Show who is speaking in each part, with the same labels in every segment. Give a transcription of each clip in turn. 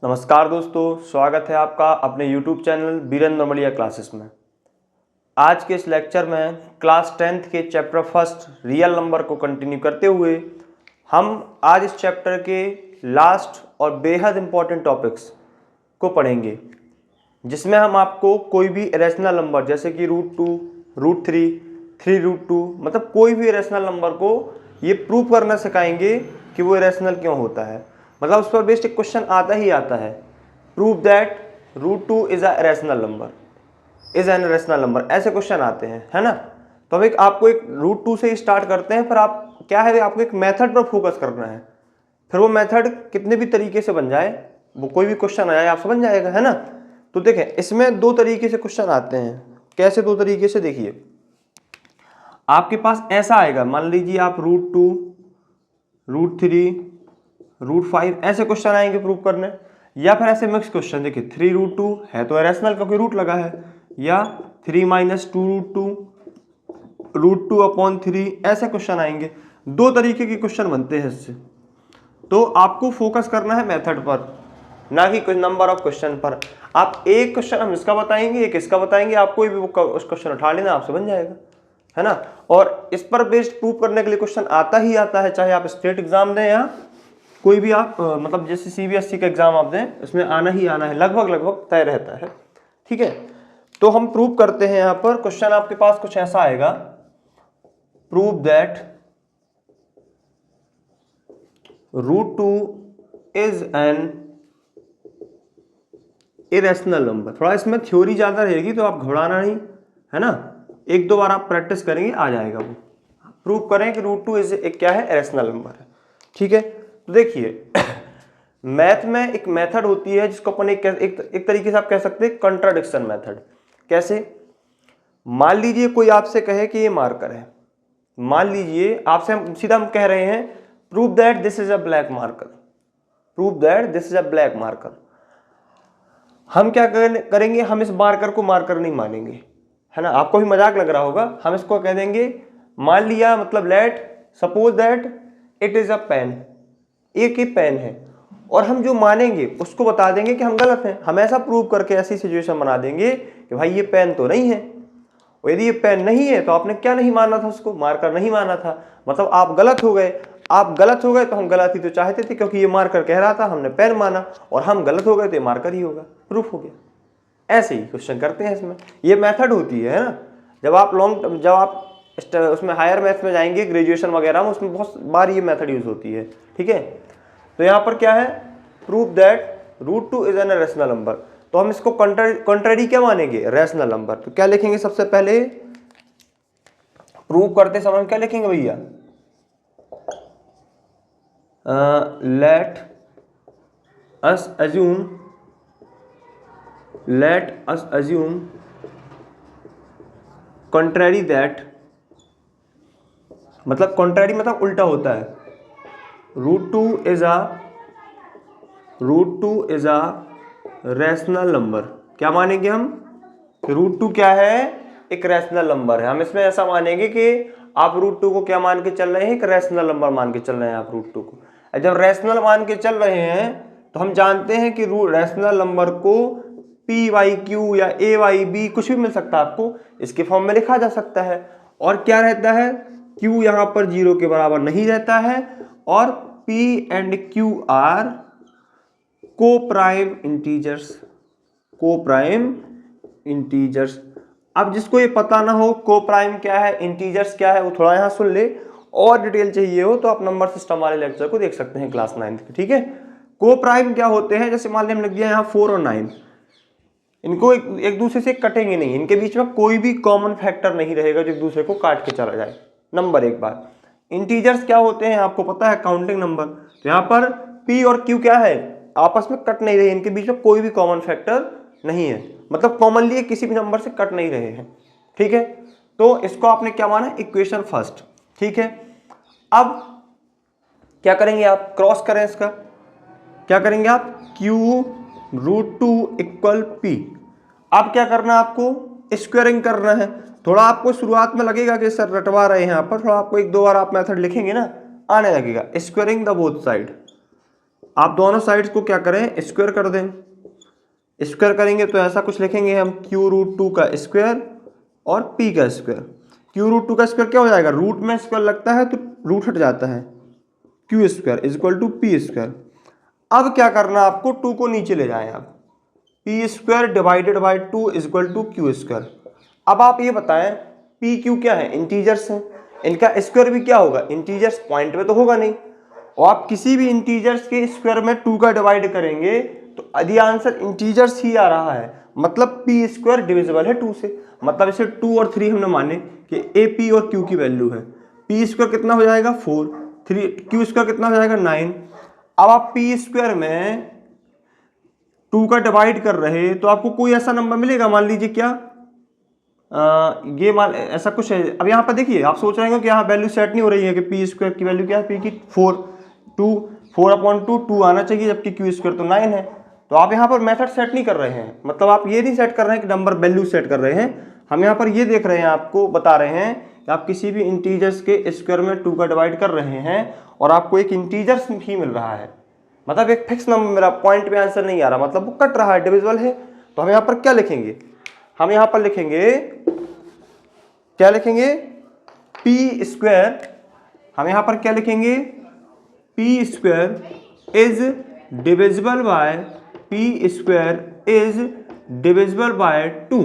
Speaker 1: नमस्कार दोस्तों, स्वागत है आपका अपने YouTube चैनल बीरेंद्र मलिया क्लासेस में। आज के इस लेक्चर में क्लास 10th के चैप्टर फर्स्ट रियल नंबर को कंटिन्यू करते हुए हम आज इस चैप्टर के लास्ट और बेहद इम्पॉर्टेंट टॉपिक्स को पढ़ेंगे, जिसमें हम आपको कोई भी इरेशनल नंबर जैसे कि √2, √3, 3√2 मतलब कोई भी इरेशनल नंबर को ये प्रूव करना सिखाएंगे कि वो इरेशनल क्यों होता है। मतलब उस पर बेस्ड एक क्वेश्चन आता ही आता है, prove that √2 is a irrational number, is an irrational number, ऐसे क्वेश्चन आते हैं, है ना। तो हम आपको एक √2 से ही स्टार्ट करते हैं, पर आप क्या है, आपको एक मेथड पर फोकस करना है। फिर वो मेथड कितने भी तरीके से बन जाए, वो कोई भी क्वेश्चन आया आपसे बन जाएगा, है ना। तो देखें, इसमें दो तरीके से क्वेश्चन आते हैं। कैसे दो तरीके से? देखिए, आपके पास ऐसा आएगा, मान लीजिए आप √2, √3, √5 ऐसे क्वेश्चन आएंगे प्रूव करने, या फिर ऐसे मिक्स क्वेश्चन। देखिए 3√2 है तो इरेशनल का कोई रूट लगा है, या 3 - 2√2, √2/3 ऐसे क्वेश्चन आएंगे। दो तरीके के क्वेश्चन बनते हैं इससे। तो आपको फोकस करना है मेथड पर, ना कि कुछ नंबर ऑफ क्वेश्चन पर। आप एक क्वेश्चन हम इसका बताएंगे, एक इसका बताएंगे, आप कोई भी उस क्वेश्चन उठा लेना, आपसे बन जाएगा, है ना। और इस पर बेस्ड प्रूव करने के लिए क्वेश्चन आता ही आता है, चाहे आप स्टेट एग्जाम दें या कोई भी आप मतलब जैसे CBSE का एग्जाम आप दें, इसमें आना ही आना है, लगभग तय रहता है, ठीक है। तो हम प्रूव करते हैं। यहाँ पर क्वेश्चन आपके पास कुछ ऐसा आएगा, prove that √2 is an irrational number. थोड़ा इसमें थ्योरी ज्यादा रहेगी तो आप घबराना नहीं, है ना। एक दो बार आप प्रैक्टिस करेंगे, आ जाएगा वो। प्रूव करें कि √2 इज एक क्या है, इरेशनल नंबर है, ठीक है। तो देखिए मैथ में एक मेथड होती है जिसको अपन एक तरीके से आप कह सकते हैं कंट्राडिक्शन मेथड। कैसे? मान लीजिए कोई आपसे कहे कि ये मार्कर है, मान लीजिए आपसे हम सीधा हम कह रहे हैं prove that this is a black marker, prove that this is a black marker. हम क्या करेंगे, हम इस मार्कर को मार्कर नहीं मानेंगे, है ना। आपको भी मजाक लग रहा होगा। हम इसको कह देंगे, मान लिया मतलब let suppose that it is a pen, एक ही पेन है, और हम जो मानेंगे उसको बता देंगे कि हम गलत हैं। हम ऐसा प्रूव करके ऐसी सिचुएशन बना देंगे कि भाई ये पेन तो नहीं है, और यदि ये पेन नहीं है तो आपने क्या नहीं माना था, उसको मार्कर नहीं माना था, मतलब आप गलत हो गए। आप गलत हो गए तो हम गलत ही तो चाहते थे, क्योंकि ये मार्कर कह रहा था, हमने पेन माना, और हम गलत हो गए तो ये मार्कर ही होगा, प्रूफ हो गया। ऐसे ही क्वेश्चन करते हैं इसमें, ये मेथड होती है ना। जब आप उसमें हायर मैथ्स में जाएंगे, ग्रेजुएशन वगैरह में, उसमें बहुत बार ये मेथड यूज होती है, ठीक है। तो यहाँ पर क्या है, prove that √2 is N rational number. तो हम इसको कंट्रारी क्या मानेंगे, रेशनल नंबर। तो क्या लिखेंगे सबसे पहले, प्रूव करते समय क्या लिखेंगे भैया, let us assume contrary that, मतलब कंट्रारी मतलब उल्टा होता है, √2 इज अ रैशनल नंबर। क्या मानेंगे हम, √2 क्या है, एक रैशनल नंबर है। हम इसमें ऐसा मानेंगे कि आप √2 को क्या मान के चल रहे हैं, एक रैशनल नंबर मान के चल रहे हैं आप √2 को। जब रैशनल मान के चल रहे हैं तो हम जानते हैं कि रैशनल नंबर को p/q या a/b कुछ भी मिल सकता है, आपको इसके फॉर्म में लिखा जा सकता है। और क्या रहता है, q यहां पर 0 के बराबर नहीं रहता है, और p and q are coprime integers. अब जिसको ये पता ना हो कोप्राइम क्या है, इंटीजर्स क्या है, वो थोड़ा यहाँ सुन ले, और डिटेल चाहिए हो तो आप नंबर सिस्टम वाले लेक्चर को देख सकते हैं क्लास 9 के, ठीक है। कोप्राइम क्या होते हैं, जैसे मान लिया हम लिख दिया यहाँ 4 और 9, इनको एक दूसरे से कटेंगे नहीं, इनके बीच में कोई भी कॉमन फैक्टर नहीं रहेगा जो एक दूसरे को काट के चला जाए। नंबर एक बात, इंटीजर्स क्या होते हैं आपको पता है, काउंटिंग नंबर। तो यहाँ पर p और q क्या है, आपस में कट नहीं रहे, इनके बीच में कोई भी कॉमन फैक्टर नहीं है, मतलब कॉमनली किसी भी नंबर से कट नहीं रहे हैं, ठीक है। तो इसको आपने क्या माना, इक्वेशन फर्स्ट, ठीक है। अब क्या करेंगे आप, क्रॉस करें इसका, क्या करेंगे आप, q √2 = p। अब क्या करना है आपको, स्क्वायरिंग करना है। थोड़ा आपको शुरुआत में लगेगा कि सर रटवा रहे हैं यहाँ पर, थोड़ा आपको एक दो बार आप मेथड लिखेंगे ना, आने लगेगा। स्क्वायरिंग द बोथ साइड, आप दोनों साइड्स को क्या करें, स्क्वायर कर दें। स्क्वायर करेंगे तो ऐसा कुछ लिखेंगे हम, q√2 का स्क्वायर और p का स्क्वायर। q√2 का स्क्वायर क्या हो जाएगा, रूट में स्क्वायर लगता है तो रूट हट जाता है, q square is equal to P square. अब क्या करना आपको, 2 को नीचे ले जाएं आप, P square divided by 2 is equal to Q square. अब आप ये बताएं, पी क्यू क्या है, इंटीजर्स हैं, इनका स्क्वायर भी क्या होगा, इंटीजर्स, पॉइंट में तो होगा नहीं। और आप किसी भी इंटीजर्स के स्क्वायर में 2 का डिवाइड करेंगे तो यदि आंसर इंटीजर्स ही आ रहा है मतलब पी स्क्वायर डिविजिबल है 2 से। मतलब इसे 2 और 3 हमने माने कि ए पी और क्यू की वैल्यू है। पी स्क्वायर कितना हो जाएगा 4, 3 क्यू स्क्वायर कितना हो जाएगा 9। अब आप पी स्क्वायर में 2 का डिवाइड कर रहे तो आपको कोई ऐसा नंबर मिलेगा, मान लीजिए क्या ये मान ऐसा कुछ है। अब यहाँ पर देखिए आप सोच रहे हैं कि यहाँ वैल्यू सेट नहीं हो रही है कि पी स्क्वायर की वैल्यू क्या है, पी की 4/2 आना चाहिए, जबकि क्यू स्क्वायर तो 9 है। तो आप यहाँ पर मेथड सेट नहीं कर रहे हैं, मतलब आप ये नहीं सेट कर रहे हैं कि नंबर वैल्यू सेट कर रहे हैं। हम यहाँ पर ये देख रहे हैं, आपको बता रहे हैं कि आप किसी भी इंटीजर्स के स्क्वायर में 2 का डिवाइड कर रहे हैं और आपको एक इंटीजर्स ही मिल रहा है, मतलब एक फिक्स नंबर, मेरा पॉइंट में आंसर नहीं आ रहा, मतलब वो कट रहा है, डिविजिबल है। तो हम यहाँ पर क्या लिखेंगे, हम यहाँ पर लिखेंगे, क्या लिखेंगे, पी स्क्वायर, हम यहाँ पर क्या लिखेंगे, P square is divisible by, P square is divisible by 2।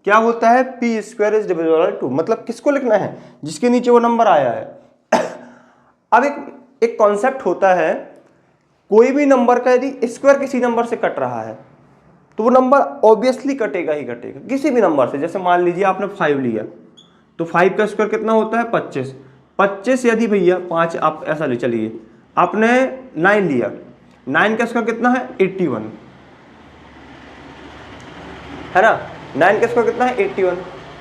Speaker 1: क्या होता है, P square is divisible by 2, मतलब किसको लिखना है, जिसके नीचे वो नंबर आया है। अब एक कॉन्सेप्ट होता है, कोई भी नंबर का यदि स्क्वायर किसी नंबर से कट रहा है तो वो नंबर ऑब्वियसली कटेगा ही कटेगा, किसी भी नंबर से। जैसे मान लीजिए आपने 5 लिया तो 5 का स्क्वायर कितना होता है 25। 25 यदि भैया 5, आप ऐसा ले चलिए, आपने 9 लिया, 9 का स्क्वायर कितना है 81, है ना, 9 का स्क्वायर कितना है 81।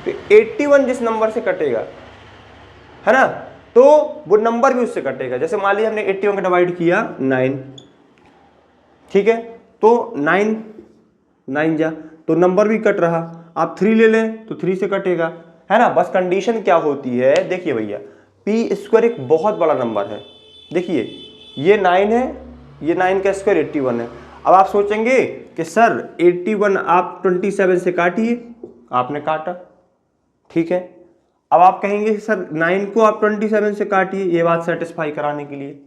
Speaker 1: तो 81 जिस नंबर से कटेगा, है ना, तो वो नंबर भी उससे कटेगा। जैसे मान लीजिए हमने 81 का डिवाइड किया 9, ठीक है, तो 9 जा तो नंबर भी कट रहा। आप 3 ले लें तो 3 से कटेगा, है ना। बस कंडीशन क्या होती है, देखिए भैया, पी स्क्वायर एक बहुत बड़ा नंबर है। देखिए ये 9 है, ये 9 का स्क्वायर 81 है। अब आप सोचेंगे कि सर 81 आप 27 से काटिए, आपने काटा, ठीक है। अब आप कहेंगे सर 9 को आप 27 से काटिए, ये बात सेटिस्फाई कराने के लिए।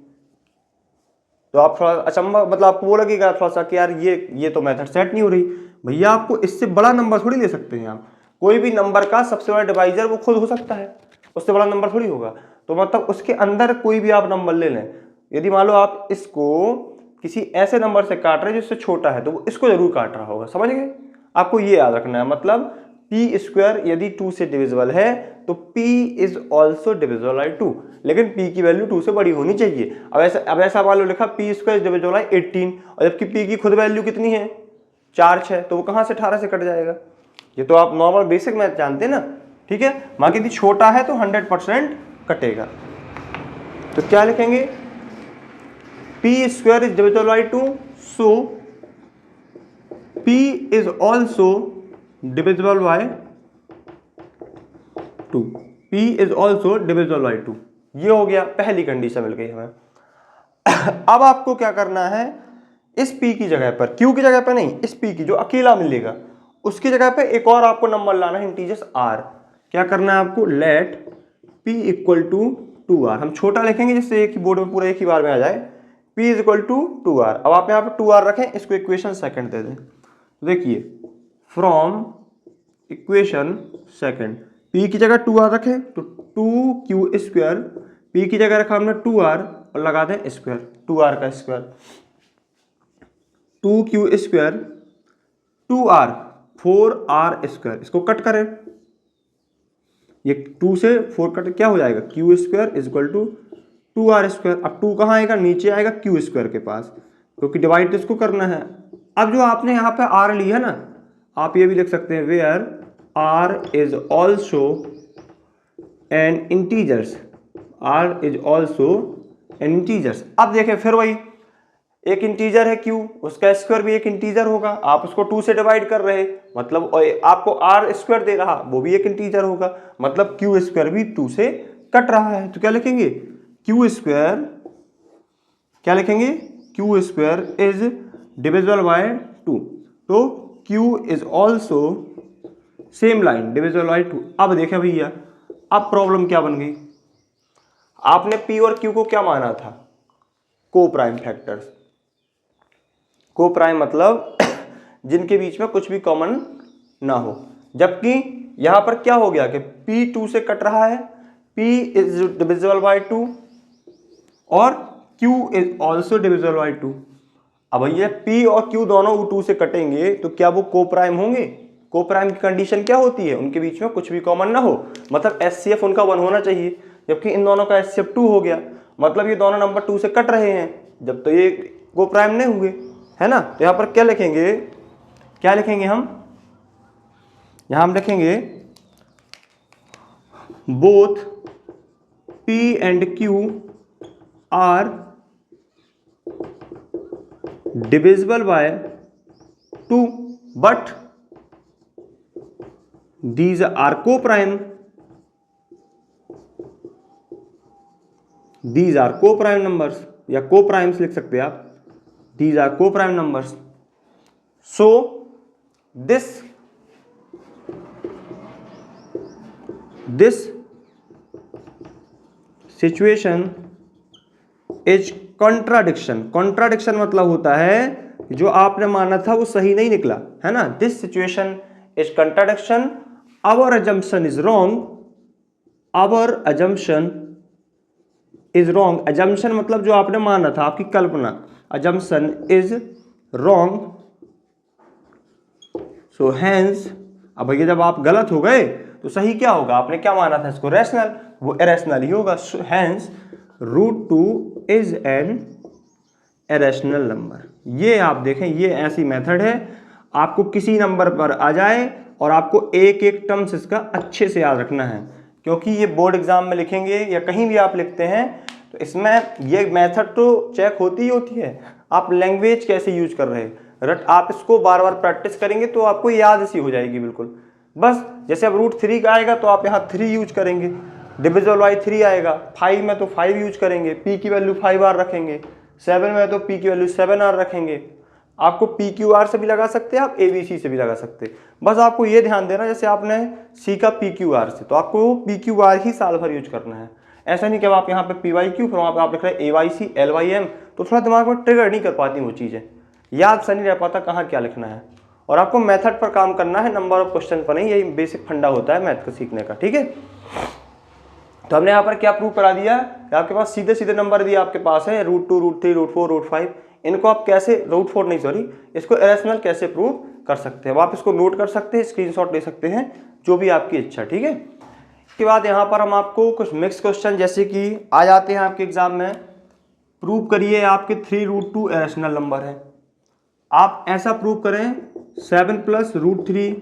Speaker 1: तो आप थोड़ा अचंभा, मतलब आपको वो लगेगा थोड़ा सा कि यार ये तो मेथड सेट नहीं हो रही। भैया आपको इससे बड़ा नंबर थोड़ी ले सकते हैं आप, कोई भी नंबर का सबसे बड़ा डिवाइजर वो खुद हो सकता है, उससे बड़ा नंबर थोड़ी होगा। तो मतलब उसके अंदर कोई भी आप नंबर ले लें, यदि मान लो आप इसको किसी ऐसे नंबर से काट रहे हैं जिससे छोटा है तो वो इसको जरूर काट रहा होगा, समझ गए। आपको ये याद रखना है, मतलब पी स्क्वायर यदि 2 से डिविजिबल है तो p is also divisible by 2, लेकिन p की वैल्यू 2 से बड़ी होनी चाहिए। अब ऐसा मान लो लिखा P square is divisible by 18, और जबकि p की खुद वैल्यू कितनी है 4 6, तो वो कहाँ से 18 से कट जाएगा। ये तो आप नॉर्मल बेसिक मैथ जानते हैं ना, ठीक है। मान के यदि छोटा है तो 100% कटेगा। तो क्या लिखेंगे, p square is divisible by 2, so p is also divisible by 2, p is also divisible by 2। ये हो गया, पहली कंडीशन मिल गई हमें। अब आपको क्या करना है, इस p की जगह पर, q की जगह पर नहीं, इस p की जो अकेला मिलेगा उसकी जगह पे एक और आपको नंबर लाना है, इंटीजर्स r। क्या करना है आपको, late p equal to 2r। हम छोटा लिखेंगे जिससे एक ही बोर्ड में पूरा एक ही बार में आ जाए, p is equal to 2r। अब आप यहाँ पे 2r रखें, इसको इक्वेशन सेकंड दे दें। देखिए फ्रॉम इक्वेशन सेकंड, p की जगह 2r रखें तो 2q स्क्वायर, p की जगह रखा हमने 2r और लगा दें स्क्वायर, 2r का square, 2q square 2r 4r square. इसको कट करें, ये 2 से 4 कट क्या हो जाएगा, q square is equal to 2r square. अब 2 कहाँ आएगा, नीचे आएगा q स्क्वायर के पास, क्योंकि डिवाइड तो इसको करना है। अब जो आपने यहाँ पे r लिया ना, आप ये भी लिख सकते हैं where r is also an integers, r is also an integers. अब देखें फिर वही, एक इंटीजर है q, उसका स्क्वायर भी एक इंटीजर होगा, आप उसको 2 से डिवाइड कर रहे, मतलब आपको r स्क्वायर दे रहा, वो भी एक इंटीजर होगा, मतलब q स्क्वायर भी 2 से कट रहा है। तो क्या लिखेंगे, q स्क्वायर, क्या लिखेंगे Q square is divisible by 2, तो Q is also same line divisible by 2। अब देखें भैया, अब प्रॉब्लम क्या बन गई, आपने पी और क्यू को क्या माना था, को प्राइम फैक्टर्स। को प्राइम मतलब जिनके बीच में कुछ भी कॉमन ना हो, जबकि यहां पर क्या हो गया कि P 2 से कट रहा है, P इज डिविजिबल बाय 2 और Q is also divisible by 2। अब भैया P और Q दोनों 2 से कटेंगे तो क्या वो को प्राइम होंगे? को प्राइम की कंडीशन क्या होती है, उनके बीच में कुछ भी कॉमन ना हो, मतलब HCF उनका 1 होना चाहिए, जबकि इन दोनों का HCF 2 हो गया, मतलब ये दोनों नंबर 2 से कट रहे हैं, जब तो ये को प्राइम नहीं हुए, है ना। तो यहाँ पर क्या लिखेंगे, क्या लिखेंगे हम, यहां हम लिखेंगे both P and Q are divisible by 2 but these are coprime, these are coprime numbers, या को प्राइम्स लिख सकते हैं आप, these are coprime numbers. So this situation is contradiction। contradiction मतलब होता है जो आपने माना था वो सही नहीं निकला, है ना। this situation is contradiction, our assumption is wrong, our assumption is wrong। assumption मतलब जो आपने माना था, आपकी कल्पना, assumption is wrong, so hence। अब भैया जब आप गलत हो गए तो सही क्या होगा, आपने क्या माना था इसको, रैशनल, वो इरेशनल ही होगा। Hence √2 is an irrational number. ये आप देखें, ये ऐसी मेथड है, आपको किसी नंबर पर आ जाए और आपको एक एक टर्म्स इसका अच्छे से याद रखना है, क्योंकि ये बोर्ड एग्जाम में लिखेंगे या कहीं भी आप लिखते हैं तो इसमें ये मेथड तो चेक होती ही होती है, आप लैंग्वेज कैसे यूज कर रहे हैं, आप इसको बार बार प्रैक्टिस करेंगे तो आपको याद सी हो जाएगी बिल्कुल। बस जैसे अब √3 का आएगा तो आप यहाँ 3 यूज करेंगे, डिविजिबल बाय 3 आएगा, 5 में तो 5 यूज करेंगे, P की वैल्यू 5 आर रखेंगे, 7 में तो P की वैल्यू 7 आर रखेंगे। आपको PQR से भी लगा सकते हैं, आप ABC से भी लगा सकते हैं, बस आपको ये ध्यान देना जैसे आपने सीखा PQR से तो आपको PQR ही साल भर यूज करना है। ऐसा नहीं कि अब आप यहाँ पे PYQ फिर वहाँ पे आप लिख रहे हैं AYC LYM, तो थोड़ा दिमाग में ट्रिगर नहीं कर पाती वो चीज़ें, याद से नहीं रह पाता कहाँ क्या लिखना है, और आपको मेथड पर काम करना है, नंबर ऑफ क्वेश्चन पर नहीं। यही बेसिक फंडा होता है मैथ को सीखने का, ठीक है। तो हमने यहाँ पर क्या प्रूव करा दिया कि आपके पास सीधे सीधे नंबर दिया आपके पास है √2 √3 √4 √5, इनको आप कैसे √4 नहीं सॉरी इसको इरेशनल कैसे प्रूव कर सकते हैं, आप इसको नोट कर सकते हैं, स्क्रीनशॉट ले सकते हैं, जो भी आपकी इच्छा, ठीक है। इसके बाद यहाँ पर हम आपको कुछ मिक्स क्वेश्चन जैसे कि आ जाते हैं आपके एग्जाम में, प्रूव करिए आपके 3√2 इरेशनल नंबर है, आप ऐसा प्रूव करें 7 + √3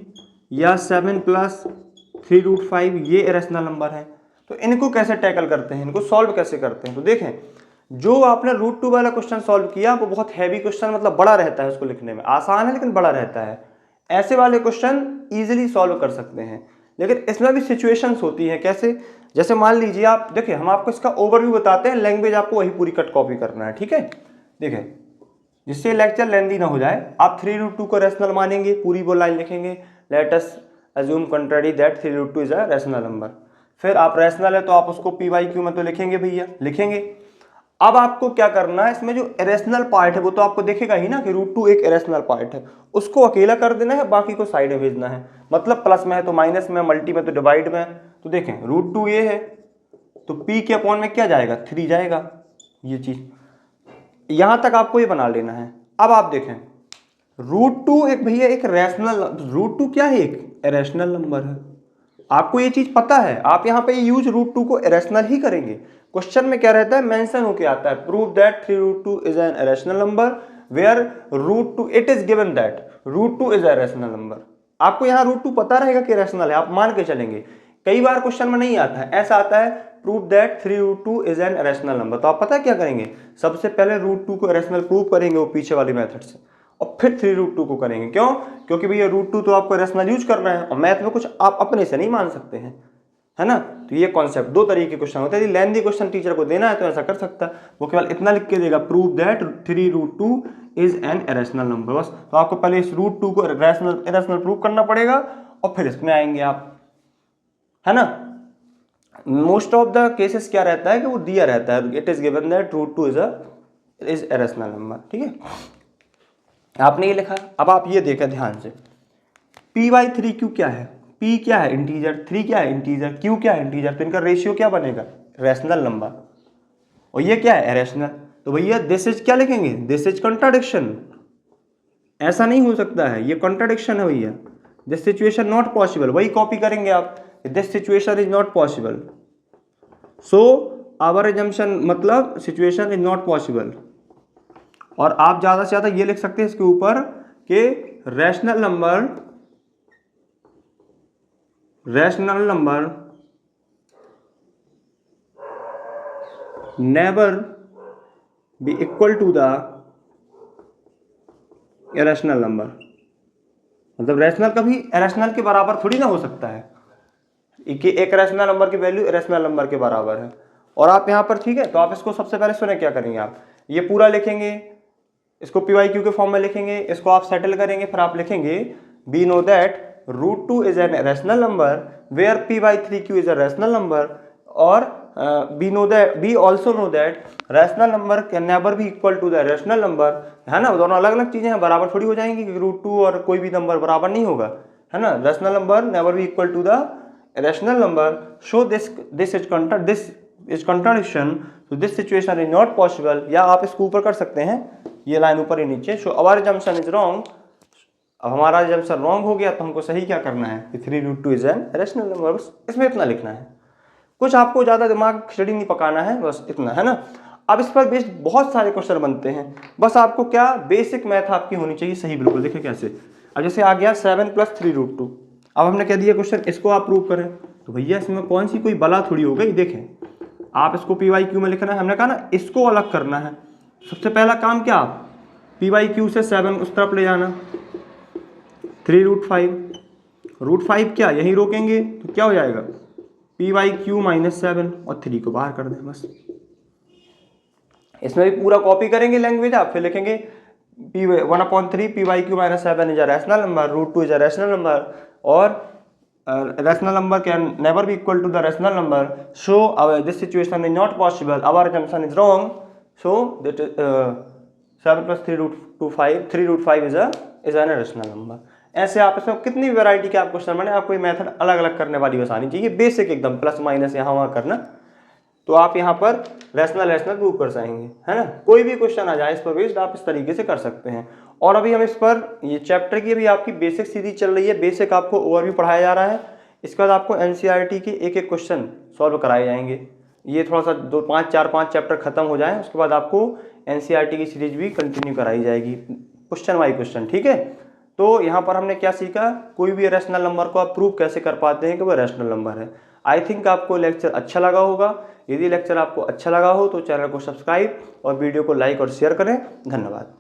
Speaker 1: या 7 + 3√5 ये इरेशनल नंबर है। तो इनको कैसे टैकल करते हैं, इनको सॉल्व कैसे करते हैं, तो देखें जो आपने √2 वाला क्वेश्चन सॉल्व किया वो बहुत हैवी क्वेश्चन, मतलब बड़ा रहता है, उसको लिखने में आसान है लेकिन बड़ा रहता है। ऐसे वाले क्वेश्चन इजीली सॉल्व कर सकते हैं, लेकिन इसमें भी सिचुएशंस होती हैं। कैसे, जैसे मान लीजिए आप देखिए, हम आपको इसका ओवरव्यू बताते हैं, लैंग्वेज आपको वही पूरी कट कॉपी करना है, ठीक है। देखें जिससे लेक्चर लेंदी ना हो जाए, आप 3√2 को रैशनल मानेंगे, पूरी वो लाइन लिखेंगे, let us assume contrary that 3√2 is a rational number. फिर आप रैशनल है तो आप उसको PYQ में तो लिखेंगे भैया, लिखेंगे। अब आपको क्या करना है, इसमें जो इरेशनल पार्ट है वो तो आपको देखेगा ही ना कि √2 एक इरेशनल पार्ट है, उसको अकेला कर देना है, बाकी को साइड में भेजना है, मतलब प्लस में है तो माइनस में, मल्टी में तो डिवाइड में। तो देखें √2 ये है तो P के अपॉन में क्या जाएगा, 3 जाएगा, ये चीज यहां तक आपको ये बना लेना है। अब आप देखें √2 एक भैया एक रैशनल, √2 क्या है, एक इरेशनल नंबर है, आपको ये चीज पता है, आप यहाँ पे यूज √2 को इरेशनल ही करेंगे। क्वेश्चन में क्या रहता है, मेंशन होके आता है, prove that 3√2 is an irrational number where √2 it is given that √2 is a irrational number. आपको यहाँ √2 पता रहेगा कि इरेशनल है, आप मान के चलेंगे। कई बार क्वेश्चन में नहीं आता है, ऐसा आता है prove that 3√2 is an irrational number, तो आप पता क्या करेंगे, सबसे पहले √2 को इरेशनल प्रूव करेंगे वो पीछे वाली मेथड से, और फिर 3√2 को करेंगे। क्यों, क्योंकि भैया √2 तो आपको इरेशनल यूज करना है, और मैथ में कुछ आप अपने से नहीं मान सकते हैं, है ना। तो ये कॉन्सेप्ट, दो तरीके के क्वेश्चन होते हैं। यदि लेंथी क्वेश्चन टीचर को देना है तो ऐसा कर सकता है, वो केवल इतना लिख के देगा, prove that 3√2 is an irrational number, बस। तो आपको पहले इस √2 को इरेशनल प्रूव करना पड़ेगा और फिर इसमें आएंगे आप, है ना। मोस्ट ऑफ द केसेस क्या रहता है कि वो दिया रहता है, it is given that √2 is irrational number, ठीक है। आपने ये लिखा। अब आप ये देखा ध्यान से, p/3q क्या है, p क्या है इंटीजर, 3 क्या है इंटीजर, q क्या है इंटीजर, तो इनका रेशियो क्या बनेगा, रैशनल नंबर, और ये क्या है इरेशनल। तो भैया दिस इज क्या लिखेंगे, दिस इज कॉन्ट्राडिक्शन, ऐसा नहीं हो सकता है, ये कॉन्ट्राडिक्शन है भैया, दिस सिचुएशन नॉट पॉसिबल, वही कॉपी करेंगे आप, this situation is not possible, so our assumption मतलब सिचुएशन इज नॉट पॉसिबल। और आप ज्यादा से ज्यादा ये लिख सकते हैं इसके ऊपर कि rational number never be equal to the irrational number, मतलब रैशनल कभी इरेशनल के बराबर थोड़ी ना हो सकता है कि एक रैशनल नंबर की वैल्यू इरेशनल नंबर के बराबर है। और आप यहाँ पर, ठीक है, तो आप इसको सबसे पहले सुने क्या करेंगे, आप ये पूरा लिखेंगे, इसको p/q के फॉर्म में लिखेंगे, इसको आप सेटल करेंगे, फिर आप लिखेंगे we know that √2 is an rational number where p/3q is a rational number, और we also know that rational number can never be equal to the rational number, है ना। दोनों अलग अलग चीजें हैं, बराबर थोड़ी हो जाएंगी कि √2 और कोई भी नंबर बराबर नहीं होगा, है ना। Rational number never be equal to the rational number, so this is contradiction, तो this situation is not possible, या आप इसको ऊपर कर सकते हैं, ये लाइन ऊपर ही नीचे, so our assumption is wrong. अब हमारा अजम्पशन रॉन्ग हो गया तो हमको सही क्या करना है कि 3√2 इज एन रैशनल नंबर, बस इसमें इतना लिखना है, कुछ आपको ज्यादा दिमाग खिचड़ी नहीं पकाना है, बस इतना, है ना। अब इस पर बेस्ड बहुत सारे क्वेश्चन बनते हैं, बस आपको क्या बेसिक मैथ आपकी होनी चाहिए सही, बिल्कुल। देखिए कैसे, अब जैसे आ गया 7 + 3√2, अब हमने क्या दिया क्वेश्चन, इसको आप प्रूव करें, तो भैया इसमें कौन सी कोई बला थोड़ी हो गई। देखें आप इसको p/q में लिखना है, हमने कहा ना इसको अलग करना है। सबसे पहला काम क्या, p/q से 7 उस तरफ ले जाना, 3√5, √5 क्या यहीं रोकेंगे तो क्या हो जाएगा, p/q - 7 और 3 को बाहर कर दें, बस। इसमें भी पूरा कॉपी करेंगे लैंग्वेज आप, फिर लिखेंगे 1/3 p/q - 7 is a rational number, √2 is a rational number, और rational number can never be equal to the rational number, so this situation is not possible, our assumption is wrong, so that 7 + 3√5 is an irrational number। ऐसे आप इसमें कितनी variety के आप question बने, आपको ये मेथड अलग अलग करने वाली बस आनी चाहिए, बेसिक एकदम, प्लस माइनस यहाँ वहाँ करना, तो आप यहाँ पर रैशनल प्रूव कर जाएंगे, है ना। कोई भी क्वेश्चन आ जाए इस पर बेस्ड आप इस तरीके से कर सकते हैं। और अभी हम इस पर, ये चैप्टर की अभी आपकी बेसिक सीरीज चल रही है, बेसिक आपको ओवरव्यू पढ़ाया जा रहा है, इसके बाद आपको एनसीईआरटी के एक एक क्वेश्चन सॉल्व कराए जाएंगे। ये थोड़ा सा 4-5 चैप्टर खत्म हो जाए, उसके बाद आपको एनसीईआरटी की सीरीज भी कंटिन्यू कराई जाएगी, क्वेश्चन बाई क्वेश्चन, ठीक है। तो यहाँ पर हमने क्या सीखा, कोई भी रैशनल नंबर को आप प्रूव कैसे कर पाते हैं कि वह रैशनल नंबर है। आई थिंक आपको लेक्चर अच्छा लगा होगा। यदि लेक्चर आपको अच्छा लगा हो तो चैनल को सब्सक्राइब और वीडियो को लाइक और शेयर करें। धन्यवाद।